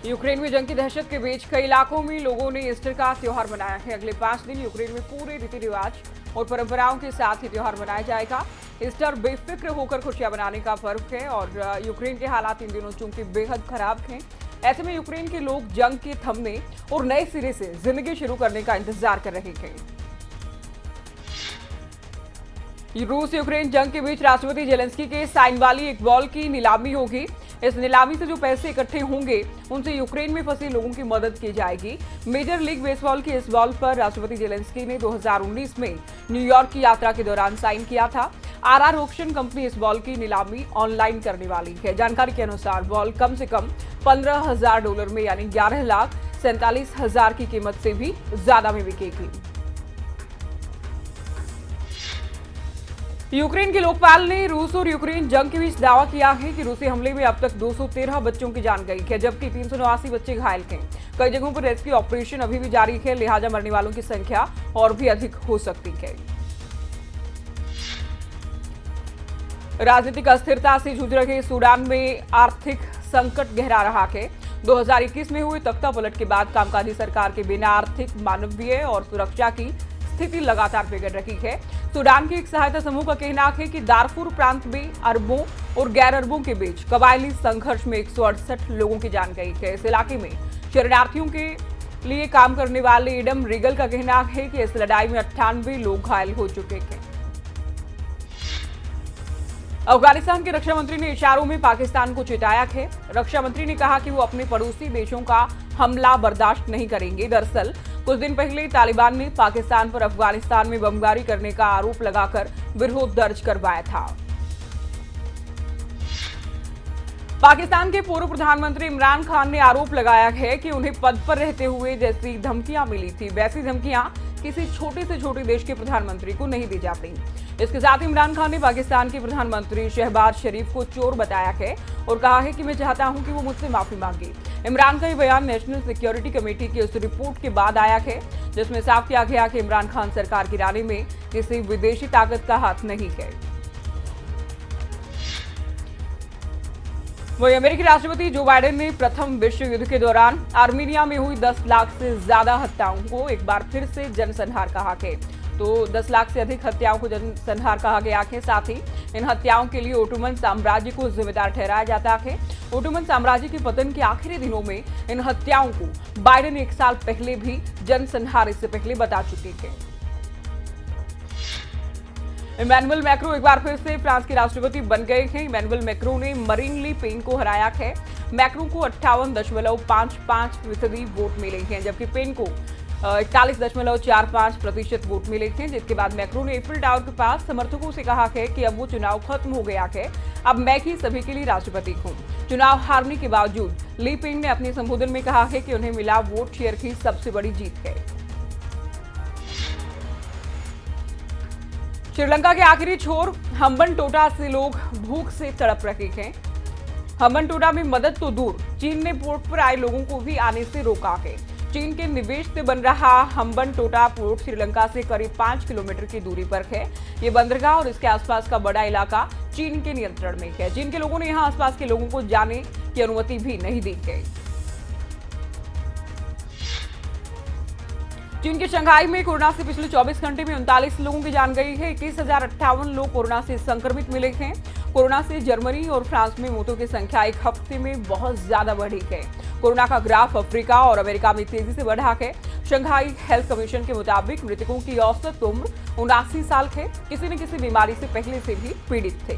Ukraine में जंग की दहशत के बीच कई इलाकों में लोगों ने ईस्टर का त्योहार मनाया है। अगले 5 दिन यूक्रेन में पूरे रीति रिवाज और परंपराओं के साथ ये त्योहार मनाया जाएगा। ईस्टर बेफिक्र होकर खुशियां मनाने का पर्व है और यूक्रेन के हालात इन दिनों चूंकि बेहद खराब हैं। ऐसे में यूक्रेन के लोग जंग के थमने और नए सिरे से जिंदगी शुरू करने का इंतजार कर रहे हैं। रूस यूक्रेन जंग के बीच राष्ट्रपति जेलेंस्की के साइन वाली एक बॉल की नीलामी होगी। इस नीलामी से जो पैसे इकट्ठे होंगे उनसे यूक्रेन में फंसे लोगों की मदद की जाएगी। मेजर लीग बेसबॉल की इस बॉल पर राष्ट्रपति जेलेंस्की ने 2019 में न्यूयॉर्क की यात्रा के दौरान साइन किया था। आरआर ऑक्शन कंपनी इस बॉल की नीलामी ऑनलाइन करने वाली है। जानकारी के अनुसार बॉल कम से कम $15,000 में यानी 11,47,000 की कीमत से भी ज्यादा में बिकेगी। यूक्रेन के लोकपाल ने रूस और यूक्रेन जंग के बीच दावा किया है कि रूसी हमले में अब तक 213 बच्चों की जान गई है, जबकि 389 बच्चे घायल हैं। कई जगहों पर रेस्क्यू ऑपरेशन अभी भी जारी है, लिहाजा मरने वालों की संख्या और भी अधिक हो सकती है। राजनीतिक अस्थिरता से जूझ रहे सूडान में आर्थिक संकट गहरा रहा है। 2021 में हुए तख्ता पलट के बाद कामकाजी सरकार के बिना आर्थिक, मानवीय और सुरक्षा की स्थिति लगातार बिगड़ रही है। सूडान के एक सहायता समूह का कहना है कि दारफुर प्रांत में अरबों और गैर अरबों के बीच कबायली संघर्ष में 168 लोगों की जान गई है। इस इलाके में शरणार्थियों के लिए काम करने वाले एडम रिगल का कहना है कि इस लड़ाई में 98 लोग घायल हो चुके हैं। अफगानिस्तान के रक्षा मंत्री ने इशारों में पाकिस्तान को चिताया है। रक्षा मंत्री ने कहा कि वो अपने पड़ोसी देशों का हमला बर्दाश्त नहीं करेंगे। दरअसल कुछ दिन पहले तालिबान ने पाकिस्तान पर अफगानिस्तान में बमबारी करने का आरोप लगाकर विरोध दर्ज करवाया था। पाकिस्तान के पूर्व प्रधानमंत्री इमरान खान ने आरोप लगाया है कि उन्हें पद पर रहते हुए जैसी धमकियां मिली थी, वैसी धमकियां किसी छोटे से छोटे देश के प्रधानमंत्री को नहीं दी जाती। इसके साथ ही इमरान खान ने पाकिस्तान के प्रधानमंत्री शहबाज शरीफ को चोर बताया है और कहा है कि मैं चाहता हूं कि वो मुझसे माफी मांगे। इमरान का ये बयान नेशनल सिक्योरिटी कमेटी की उस रिपोर्ट के बाद आया है जिसमें साफ किया गया कि इमरान खान सरकार गिराने में किसी विदेशी ताकत का हाथ नहीं है। वहीं अमेरिकी राष्ट्रपति जो बाइडेन ने प्रथम विश्व युद्ध के दौरान आर्मीनिया में हुई 10 लाख से ज्यादा हत्याओं को एक बार फिर से जनसंहार कहा है। तो 10 लाख से अधिक हत्याओं को जनसंहार कहा गया है। साथ ही इन हत्याओं के लिए ओटोमन साम्राज्य को जिम्मेदार ठहराया जाता है। ओटोमन साम्राज्य के पतन के आखिरी दिनों में इन हत्याओं को बाइडेन 1 साल पहले भी जनसंहार इससे पहले बता चुके हैं। इमैनुअल मैक्रो एक बार फिर से फ्रांस के राष्ट्रपति बन गए हैं। इमैनुअल मैक्रो ने मरीन ले पेन को हराया है। मैक्रो को 58.55% वोट मिले हैं, जबकि पेन को 41.45% वोट मिले थे, जिसके बाद मैक्रो ने एफिल टावर के पास समर्थकों से कहा है कि अब वो चुनाव खत्म हो गया है, अब मैं ही सभी के लिए राष्ट्रपति हूं। चुनाव हारने के बावजूद ली पेन ने अपने संबोधन में कहा है कि उन्हें मिला वोट शेयर की सबसे बड़ी जीत है। श्रीलंका के आखिरी छोर हम्बनटोटा से लोग भूख से तड़प रहे हैं। हम्बनटोटा में मदद तो दूर, चीन ने पोर्ट पर आए लोगों को भी आने से रोका है। चीन के निवेश से बन रहा हम्बनटोटा पोर्ट श्रीलंका से करीब 5 किलोमीटर की दूरी पर है। ये बंदरगाह और इसके आसपास का बड़ा इलाका चीन के नियंत्रण में है। चीन के लोगों ने यहां आसपास के लोगों को जाने की अनुमति भी नहीं दी है। चीन के शंघाई में कोरोना से पिछले 24 घंटे में 39 लोगों की जान गई है। 21,058 लोग कोरोना से संक्रमित मिले हैं। कोरोना से जर्मनी और फ्रांस में मौतों की संख्या एक हफ्ते में बहुत ज्यादा बढ़ी है। कोरोना का ग्राफ अफ्रीका और अमेरिका में तेजी से बढ़ा है। शंघाई हेल्थ कमीशन के मुताबिक मृतकों की औसत उम्र 79 साल है। किसी न किसी बीमारी से पहले से भी पीड़ित थे।